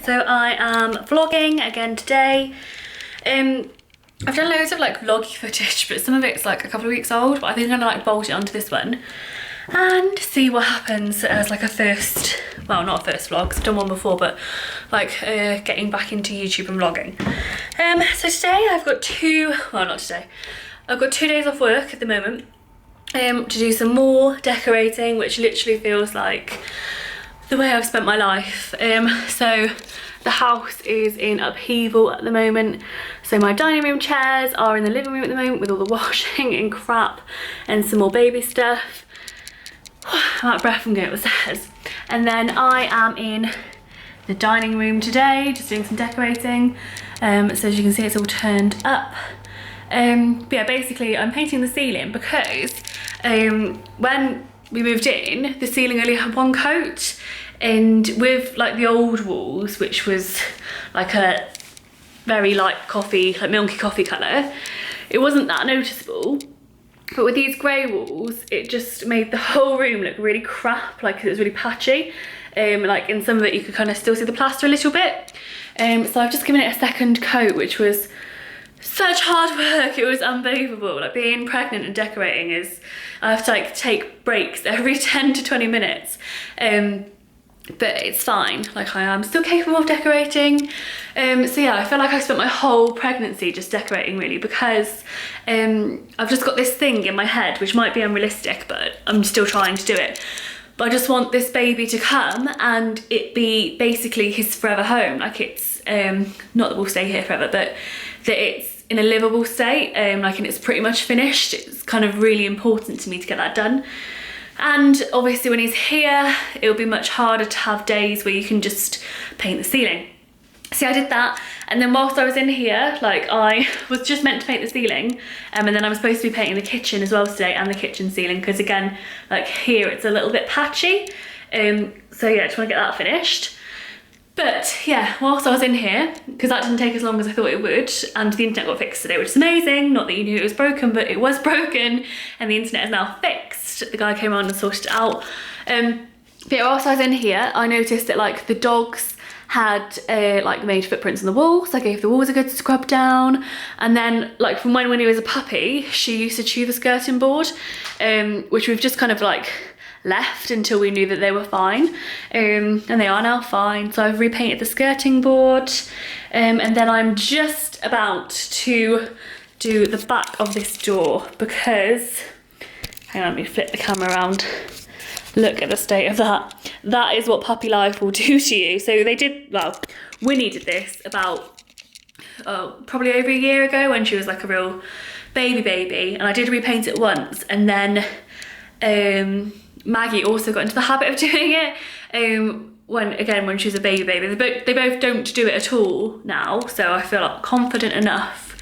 So I am vlogging again today. I've done loads of like vloggy footage, but some of it's like a couple of weeks old, but I think I'm gonna like bolt it onto this one and see what happens as like a first, well, not a first vlog, 'cause I've done one before, but like getting back into YouTube and vlogging. So today I've got I've got 2 days off work at the moment to do some more decorating, which literally feels like the way I've spent my life. So the house is in upheaval at the moment. So my dining room chairs are in the living room at the moment with all the washing and crap and some more baby stuff. I'm out of breath from going upstairs. And then I am in the dining room today, just doing some decorating. So as you can see, it's all turned up. But yeah, basically I'm painting the ceiling because when we moved in, the ceiling only had one coat, and with like the old walls, which was like a very light coffee, like milky coffee colour, it wasn't that noticeable. But with these grey walls, it just made the whole room look really crap, like it was really patchy. Like in some of it you could kind of still see the plaster a little bit. So I've just given it a second coat, which was such hard work. It was unbelievable. Like being pregnant and decorating is, I have to like take breaks every 10 to 20 minutes. But it's fine, like I am still capable of decorating. So yeah, I feel like I spent my whole pregnancy just decorating really, because I've just got this thing in my head, which might be unrealistic, but I'm still trying to do it. But I just want this baby to come and it be basically his forever home. Like it's, not that we'll stay here forever, but that it's in a livable state, like, and it's pretty much finished. It's kind of really important to me to get that done. And obviously when he's here, it'll be much harder to have days where you can just paint the ceiling. See, I did that, and then whilst I was in here, like I was just meant to paint the ceiling, and then I was supposed to be painting the kitchen as well today, and the kitchen ceiling, because again, like here it's a little bit patchy. So yeah, I just want to get that finished. But yeah, whilst I was in here, because that didn't take as long as I thought it would, and the internet got fixed today, which is amazing. Not that you knew it was broken, but it was broken, and the internet is now fixed. The guy came around and sorted it out. But yeah, whilst I was in here, I noticed that like the dogs had like made footprints on the walls. I gave the walls a good scrub down, and then like from when he was a puppy, she used to chew the skirting board, which we've just kind of like left until we knew that they were fine, and they are now fine. So I've repainted the skirting board, and then I'm just about to do the back of this door, because hang on, let me flip the camera around. Look at the state of that. That is what puppy life will do to you. So they did, well, Winnie did this about probably over a year ago when she was like a real baby, and I did repaint it once, and then Maggie also got into the habit of doing it when she was a baby. They both don't do it at all now, so I feel like confident enough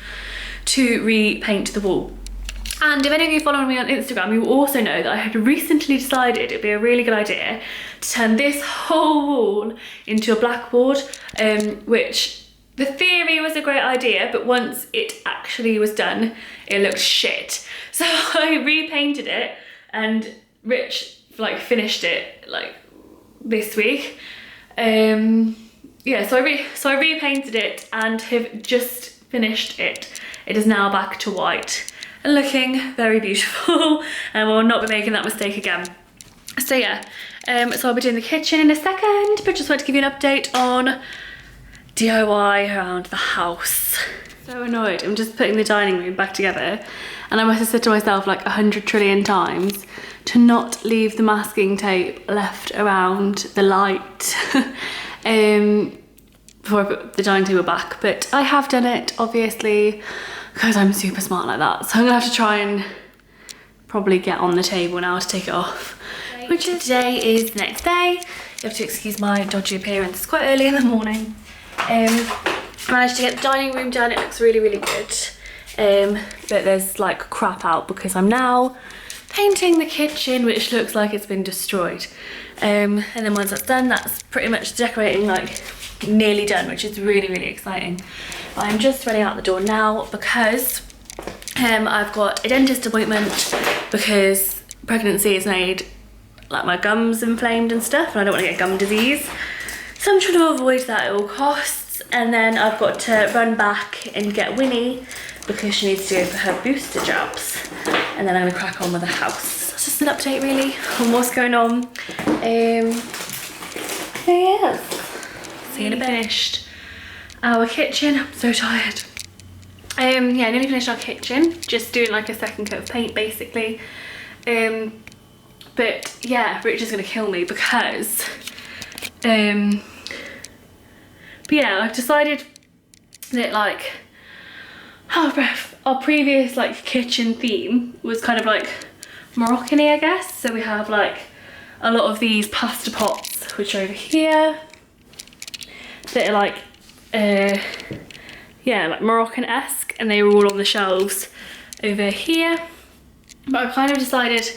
to repaint the wall. And if any of you follow me on Instagram, you will also know that I had recently decided it'd be a really good idea to turn this whole wall into a blackboard, which the theory was a great idea, but once it actually was done, it looked shit. So I repainted it, and Rich like finished it like this week. Yeah, so I repainted it and have just finished it. It is now back to white and looking very beautiful, and we'll not be making that mistake again. So yeah, so I'll be doing the kitchen in a second, but just want to give you an update on DIY around the house. So annoyed, I'm just putting the dining room back together, and I must have said to myself like 100 trillion times to not leave the masking tape left around the light before I put the dining table back, but I have done it, obviously, because I'm super smart like that. So I'm gonna have to try and probably get on the table now to take it off. Which is, today is the next day. You have to excuse my dodgy appearance, it's quite early in the morning. Managed to get the dining room done, it looks really, really good. But there's like crap out because I'm now painting the kitchen, which looks like it's been destroyed. And then once that's done, that's pretty much decorating like nearly done, which is really, really exciting. But I'm just running out the door now because I've got a dentist appointment, because pregnancy has made like my gums inflamed and stuff, and I don't want to get gum disease. So I'm trying to avoid that at all costs. And then I've got to run back and get Winnie because she needs to go for her booster jabs. And then I'm gonna crack on with the house. That's just an update really on what's going on. So yeah, seeing it finished. Our kitchen, I'm so tired. Yeah, nearly finished our kitchen. Just doing like a second coat of paint basically. But yeah, Rich is gonna kill me because, but yeah, I've decided that like, our previous like kitchen theme was kind of like Moroccan-y, I guess. So we have like a lot of these pasta pots, which are over here, that are like, yeah, like Moroccan-esque, and they were all on the shelves over here. But I kind of decided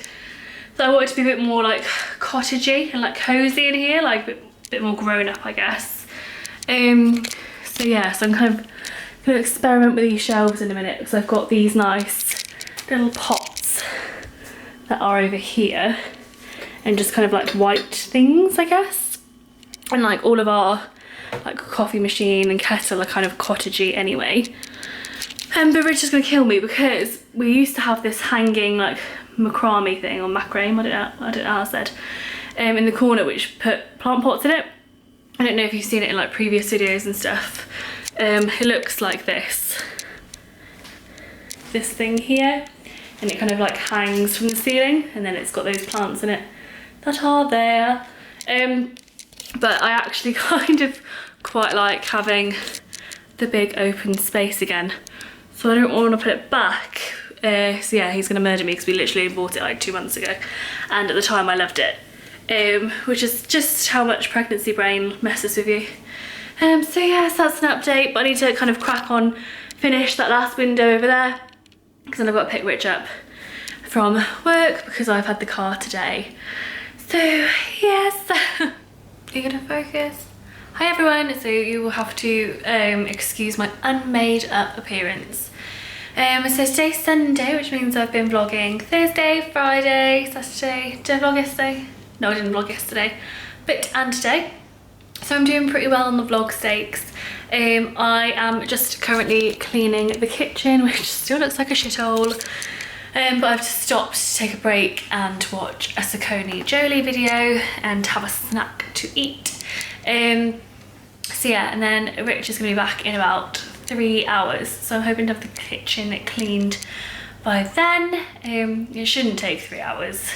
that I wanted to be a bit more like cottagey and like cozy in here, like a bit more grown up, I guess. So yeah, so I'm kind of gonna experiment with these shelves in a minute because I've got these nice little pots that are over here and just kind of like white things, I guess. And like all of our like coffee machine and kettle are kind of cottagey anyway. But Rich is gonna kill me because we used to have this hanging like macrame thing, or macrame, I don't know how I said, in the corner, which put plant pots in it. I don't know if you've seen it in like previous videos and stuff. It looks like this thing here, and it kind of like hangs from the ceiling, and then it's got those plants in it that are there. But I actually kind of quite like having the big open space again, so I don't want to put it back. So yeah, he's gonna murder me because we literally bought it like 2 months ago, and at the time I loved it, which is just how much pregnancy brain messes with you. So yes, that's an update, but I need to kind of crack on, finish that last window over there, because then I've got to pick Rich up from work because I've had the car today. So yes, are you gonna focus? Hi everyone, so you will have to excuse my unmade up appearance. So today's Sunday, which means I've been vlogging Thursday, Friday, Saturday. Did I vlog yesterday? No, I didn't vlog yesterday, and today. So I'm doing pretty well on the vlog stakes. I am just currently cleaning the kitchen, which still looks like a shithole. But I've just stopped to take a break and watch a Saucony Jolie video and have a snack to eat. So yeah, and then Rich is gonna be back in about 3 hours. So I'm hoping to have the kitchen cleaned by then. It shouldn't take 3 hours,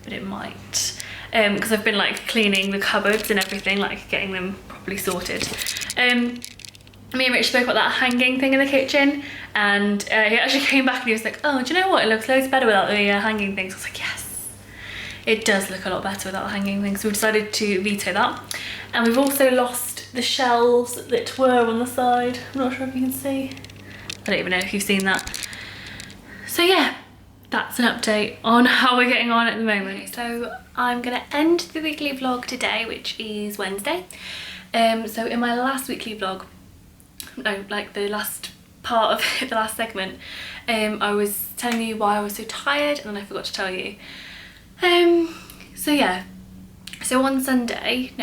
but it might. Because I've been like cleaning the cupboards and everything, like getting them properly sorted. Me and Rich spoke about that hanging thing in the kitchen, and he actually came back and he was like, oh, do you know what, it looks loads better without the hanging things. I was like, yes, it does look a lot better without the hanging things. So we decided to veto that. And we've also lost the shelves that were on the side. I'm not sure if you can see. I don't even know if you've seen that. So yeah, that's an update on how we're getting on at the moment. So I'm gonna end the weekly vlog today, which is Wednesday. So in my last weekly vlog, no, like the last part of it, the last segment, I was telling you why I was so tired, and then I forgot to tell you. So yeah, so on Saturday,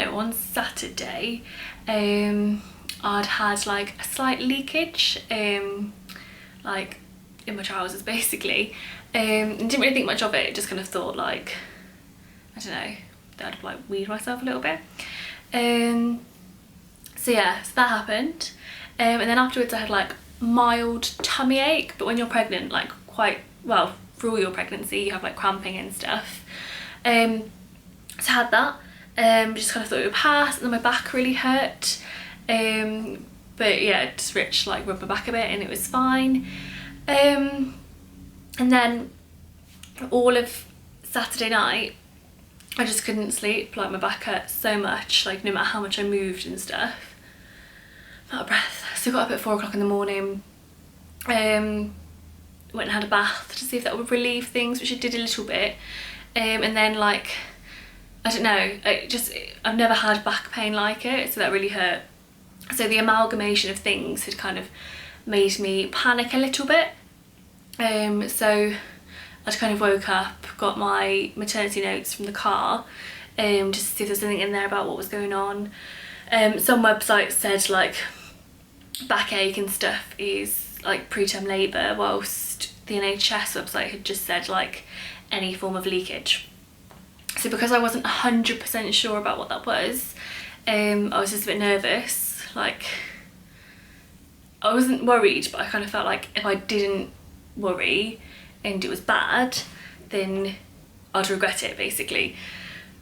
I'd had like a slight leakage, like in my trousers basically. Didn't really think much of it, just kind of thought like, I don't know, that I'd like weed myself a little bit. So yeah, so that happened. And then afterwards I had like mild tummy ache, but when you're pregnant, like quite, well, through your pregnancy you have like cramping and stuff. So I had that, just kind of thought it would pass, and then my back really hurt. But yeah, just Rich like rubbed my back a bit and it was fine. And then all of Saturday night I just couldn't sleep, like my back hurt so much, like no matter how much I moved and stuff. I'm out of breath. So I got up at 4 o'clock in the morning, went and had a bath to see if that would relieve things, which it did a little bit. And then like, I don't know, I've never had back pain like it, so that really hurt. So the amalgamation of things had kind of made me panic a little bit. So I'd kind of woke up, got my maternity notes from the car, just to see if there's anything in there about what was going on. Some websites said like backache and stuff is like preterm labour, whilst the NHS website had just said like any form of leakage. So because I wasn't 100% sure about what that was, I was just a bit nervous. Like, I wasn't worried, but I kind of felt like if I didn't worry and it was bad, then I'd regret it, basically.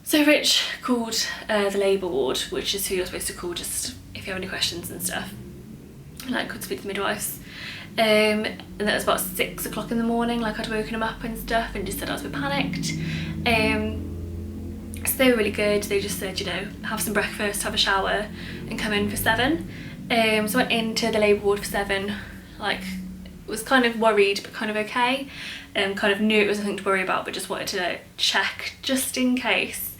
So Rich called the labour ward, which is who you're supposed to call just if you have any questions and stuff. Like, could speak to midwives. And that was about 6 o'clock in the morning. Like, I'd woken him up and stuff and just said I was a bit panicked. So they were really good. They just said, you know, have some breakfast, have a shower and come in for 7. So I went into the labour ward for 7, like, was kind of worried but kind of okay. Kind of knew it was nothing to worry about, but just wanted to check just in case.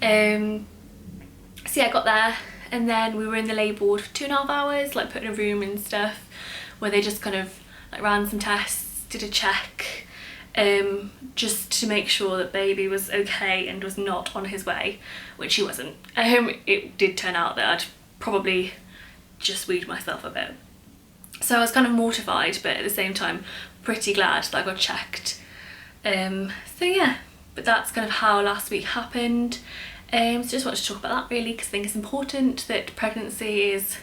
So yeah, I got there and then we were in the labour ward for 2.5 hours, like put in a room and stuff, where they just kind of like ran some tests, did a check, just to make sure that baby was okay and was not on his way, which he wasn't. It did turn out that I'd probably just weed myself a bit. So I was kind of mortified, but at the same time pretty glad that I got checked. So yeah, but that's kind of how last week happened. So just wanted to talk about that really, because I think it's important that pregnancy is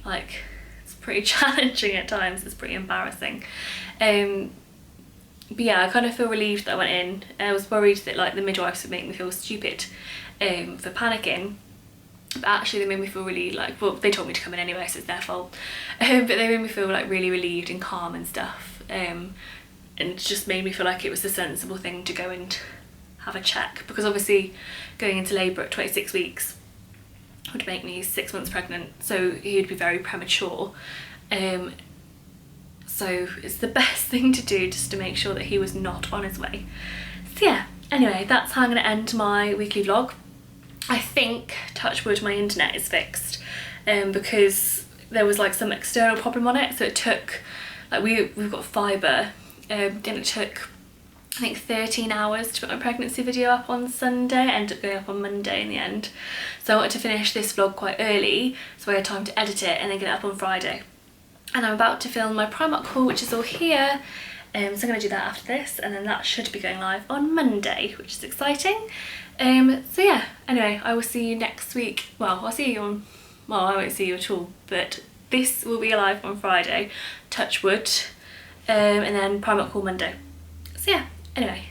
like, it's pretty challenging at times, it's pretty embarrassing. But yeah, I kind of feel relieved that I went in. I was worried that like the midwives would make me feel stupid for panicking. But actually they made me feel really like, well, they told me to come in anyway, so it's their fault. But they made me feel like really relieved and calm and stuff. And it just made me feel like it was the sensible thing to go and have a check, because obviously going into labour at 26 weeks would make me 6 months pregnant, so he'd be very premature. So it's the best thing to do, just to make sure that he was not on his way. So yeah, anyway, that's how I'm going to end my weekly vlog. I think, touch wood, my internet is fixed, because there was like some external problem on it, so it took, like we've got fibre, and it took I think 13 hours to put my pregnancy video up on Sunday. I ended up going up on Monday in the end. So I wanted to finish this vlog quite early, so I had time to edit it and then get it up on Friday. And I'm about to film my Primark haul, which is all here. So I'm going to do that after this, and then that should be going live on Monday, which is exciting. So yeah, anyway, I will see you next week. Well, I'll see you on, well, I won't see you at all, but this will be live on Friday, touch wood, and then Primark haul Monday. So yeah, anyway.